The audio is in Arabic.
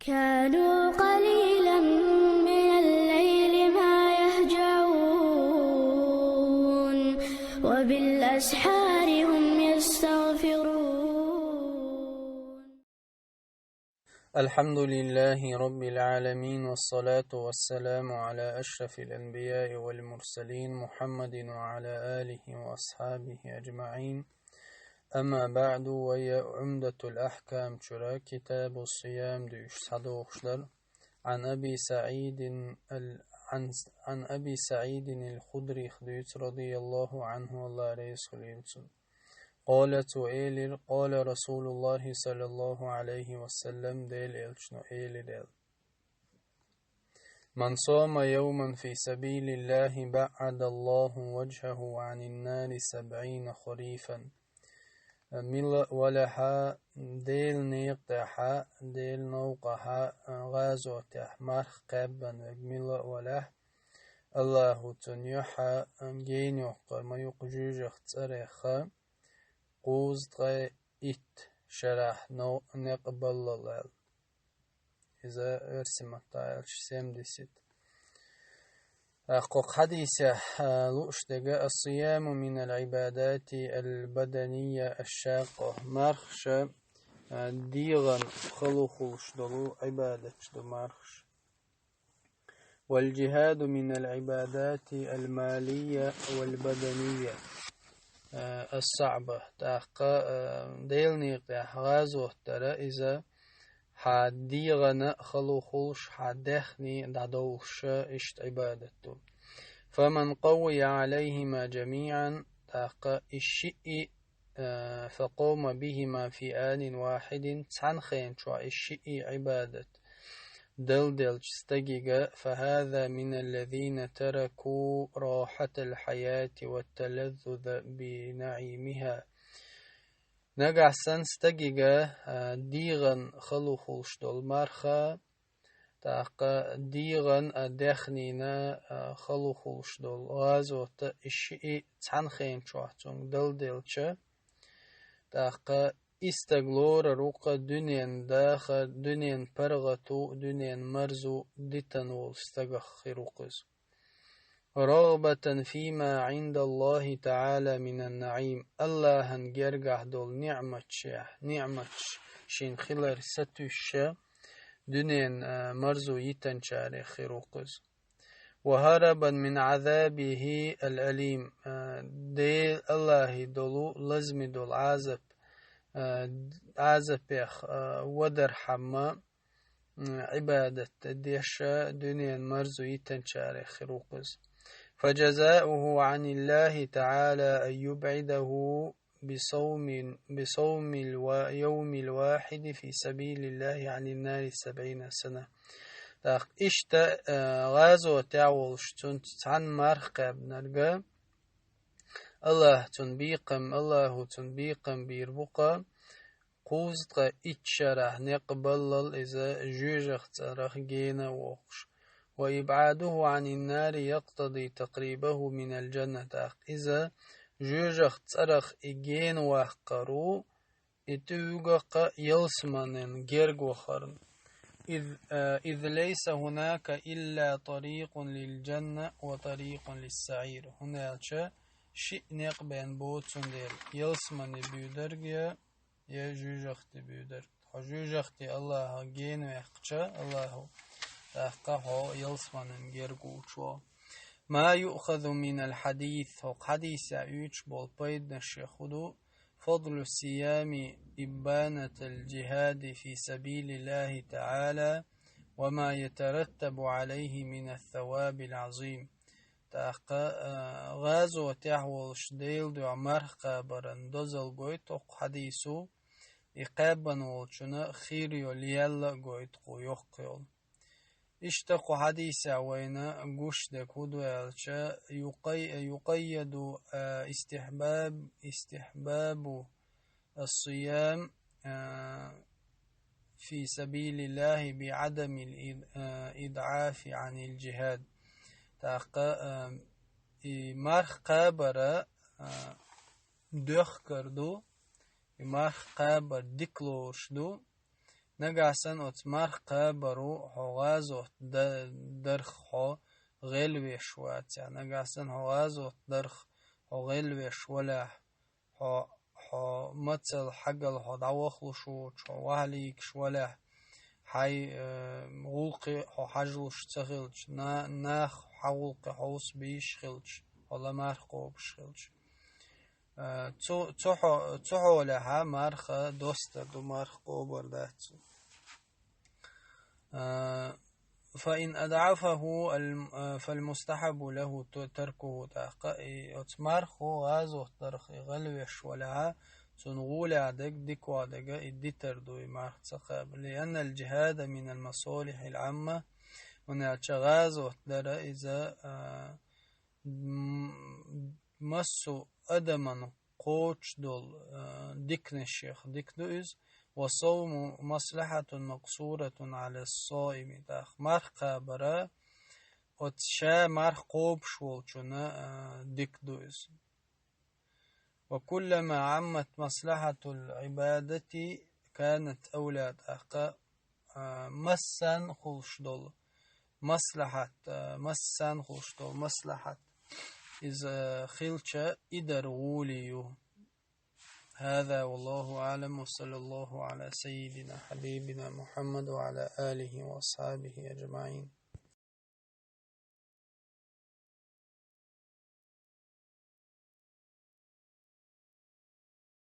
كانوا قليلا من الليل ما يهجعون وبالأسحار هم يستغفرون. الحمد لله رب العالمين، والصلاة والسلام على أشرف الأنبياء والمرسلين محمد وعلى آله وأصحابه أجمعين. أما بعد، وهي عمدة الأحكام شرا كتاب الصيام ديش صدوخشلر عن أبي سعيد الخدري خديت رضي الله عنه والله رئيس خليلسون قال رسول الله صلى الله عليه وسلم من صام يوما في سبيل الله بعد الله وجهه عن النار 70 خريفا ولها ديل نيقتها ديل نوقها غازوته مرخ قبا ملا وله الله تنيحا جينيوق ما يقجوجخ تريخا قوزد إت شرح نقبل الله إذا أرسمت تعالش سيمدسيت أقوق حديثة لؤشتغى الصيام من العبادات البدنية الشاقة مرخش ديغن خلوخوش دلو عبادة مرخش. والجهاد من العبادات المالية والبدنية الصعبة تاقا ديلني غازو ترى إذا حديغنا خلوخوش حدخني دادوش إشت عبادته. فمن قوي عليهما جميعا تاقا الشيء فقوم بهما في آن واحد تنخين شو الشيء عبادة دلدل جستجيجا فهذا من الذين تركوا راحة الحياة والتلذذ بنعيمها. نجع سنستجيجا ديغن خلوخوش دول مرخا تاقا ديغن أدخنينا خلوخوش دول غازو الشيء تنخين شوحتون دلدلش تاقا استغلور روقا دنيا داخل دنيا برغتو دنيا مرزو ديتنول استغخروقز رغبة فيما عند الله تعالى من النعيم. الله هنجرجح دول نعمة شين خلال ستوش دنيا مرزو يتنشاري خروقز وهربا من عذابه الأليم. ديل الله دولو لازم دول عازبيخ ودر حما عبادة ديشا دنيا مرزو يتنشاري خروقز. فجزاؤه عن الله تعالى أن يبعده بصوم اليوم الواحد في سبيل الله عن النار 70 سنة. إشتا غازو تعولش عن مرقب نرجع الله تنبيقم بيربقى قوزد إتشاره نقبل إذا جوجخ ترخ جينا وقش. وإبعاده عن النار يقتضي تقريبه من الجنة. إذا جوجخ ترخ إجين وحقرو إتوغق يلسمن جرق وخرن إذ ليس هناك إلا طريق للجنة وطريق للسعير. هناك شيء نقبين بوتسون دير يلسمن بيودرقيا يا جوجخت بيودر جوجخت الله جين ويحقشا الله تحقه يلسمن جرقوشو. ما يؤخذ من الحديث حديث يعيش بالبيد نشيخدو فضل الصيام إبانة الجهاد في سبيل الله تعالى وما يترتب عليه من الثواب العظيم. تاقا غازو تحولش ديل دو مرقا برندوزل قويتوق حديثو إقابن والشنا خيريو ليالا قويتقو يوقيول. اشتقوا حديثا وينا قوش دكودو يالشا يقيد استحباب الصيام في سبيل الله بعدم الإضعاف عن الجهاد. تاقا مرخ قابرا دخ کردو ما قابر دکلوش دو نجاسن أتمرخ قبرو حغازو درخ حو غلوي شوات يعني نجاسن حغازو درخ حو غلوي شوله حو مثل حقل حو دعوخلو شوش حو وهليك شوله حي غولقي حو حجلوش تخلش ناخ حولقي حوس بيش خلش ولا مرخو بشخلش تحو لها مرخ دوستر دو مرخ قوبر داتسو فإن أدعفه فالمستحب له تركه داقا مرخو غازو ترخ غلوش ولها تنغول عدك ديك وعدك الديتر دو مرخ تقاب لأن الجهاد من المصالح العامة ونعتغازو تدر إذا مسو أدمن قوش دول ديكن الشيخ ديكدوز وصوم مصلحة مقصورة على الصائم داخ مرخ برا وتشا مرخ قوب شولشنا ديكدوز وكلما عمت مصلحة العبادة كانت أولاد أخا مسان خلش دول مصلحة مسان خلش دول مصلحة إذا خلش إدر غوليو هذا والله أعلم وصلى الله على سيدنا حبيبنا محمد وعلى آله وأصحابه أجمعين.